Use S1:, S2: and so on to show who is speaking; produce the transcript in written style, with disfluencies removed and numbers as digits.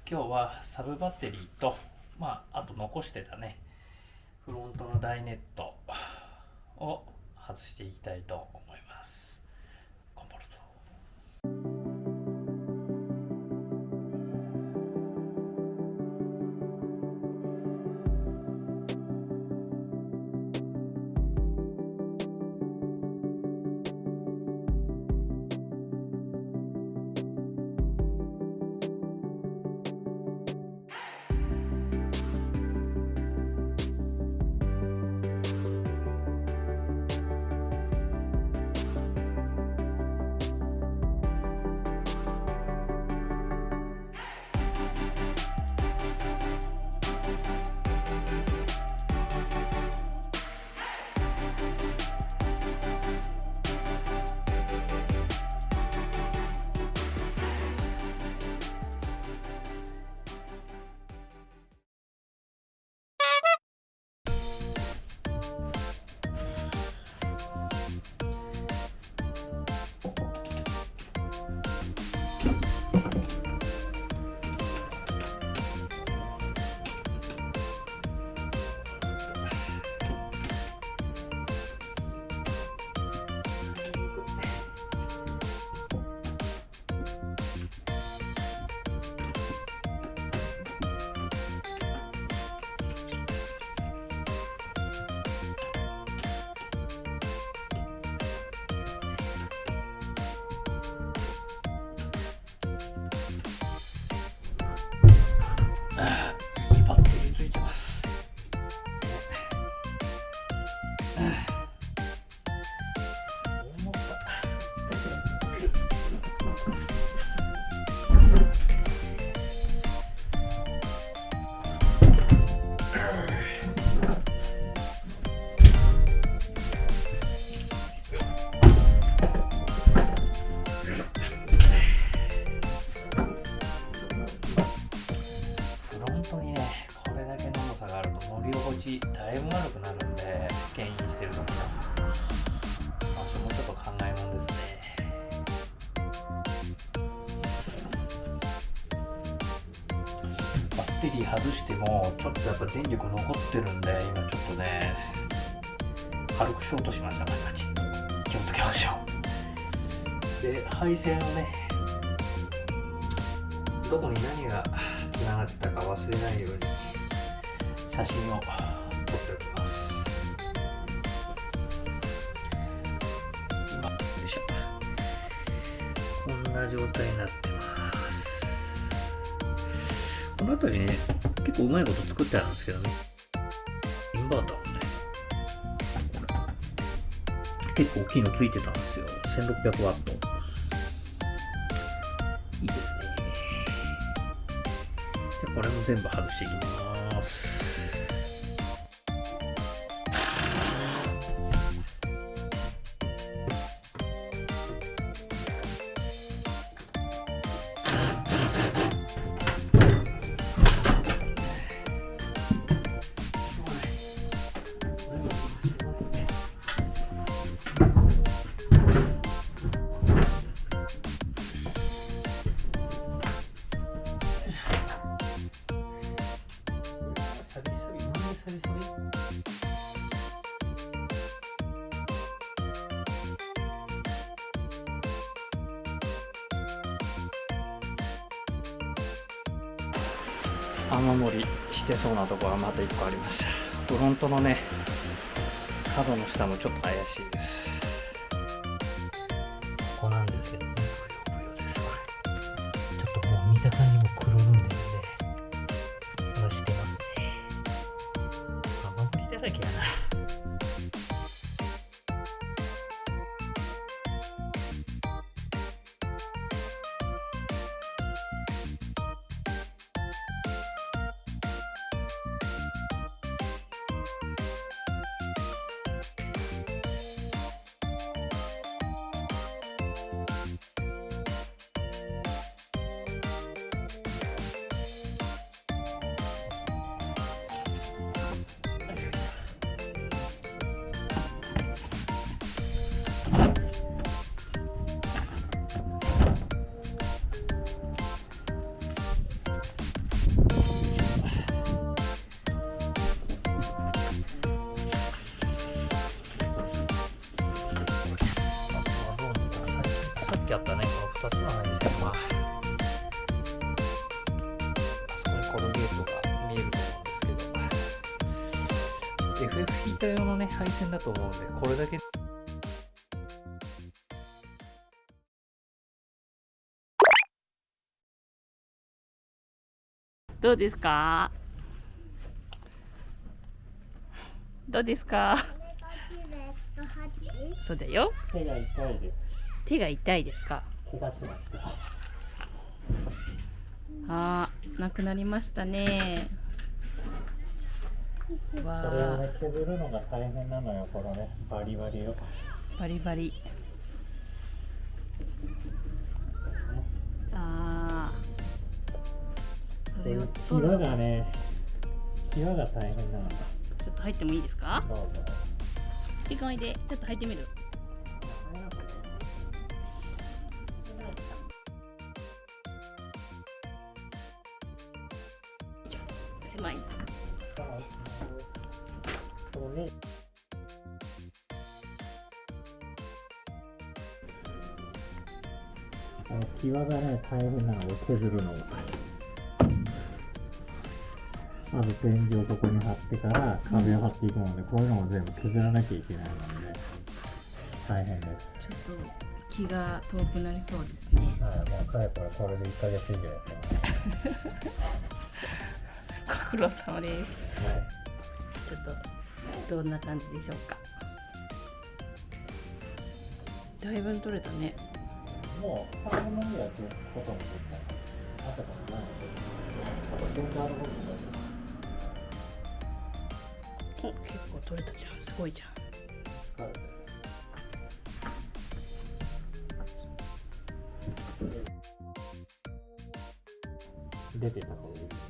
S1: 今日はサブバッテリーと、あと残してたね、フロントの大ネットを外していきたいと思います。コンボルト。いいバッテリーついてます。重たい。本当にね、これだけの重さがあると乗り心地だいぶ悪くなるんで、牽引してる時の場所もちょっと考えもんですね。バッテリー外してもちょっとやっぱ電力残ってるんで、今ちょっとね軽くショートしました。ちょっと気をつけましょう。で、配線をね、どこに何がつながってたか忘れないように写真を撮っておきます。今、よいしょ、こんな状態になってます。この辺りね、結構うまいこと作ってあるんですけどね、インバーターもね、結構大きいのついてたんですよ。1600ワット。いいですね。これも全部外していきます。雨漏りしてそうなところがまた1個ありました。フロントのね、角の下もちょっと怪しいです。ここなんですけどね、ブヨブヨです。これちょっともう見た感じも黒ずんでるんで、これしてますね。雨漏りだらけやな。フィーター用のね配線だと思うんで、これだけ
S2: どうですか？どうですか？そうだよ。
S1: 手が痛いです。
S2: 手が痛いですか？
S1: 怪我しました。
S2: あー、なくなりましたね。わ
S1: これをね
S2: ー、
S1: 削るのが大変なのよ、このねバリバリを。
S2: バリバリ。あー、それを
S1: 際
S2: 取るのが
S1: がね、際が大変なの。
S2: ちょっと入ってもいいですか？
S1: どうぞ。
S2: 手がいでちょっと入ってみる。狭い。
S1: このね、際がね大変なのを削るのが。まず天井をここに貼ってから壁を貼っていくので、こういうのも全部削らなきゃいけないので大変です。
S2: ちょっと気が遠くなりそうですね。
S1: はい、もうかれこれこれで1ヶ月以上やってます。
S2: ご苦労様です。
S1: はい、
S2: ちょっとどんな感じでしょうか。だいぶ取れたね。
S1: もう3分の2はことも取った朝からないので、あとセンターの部分だ
S2: お、結構取れたじゃん。すごいじゃん。
S1: け出てた方がいい。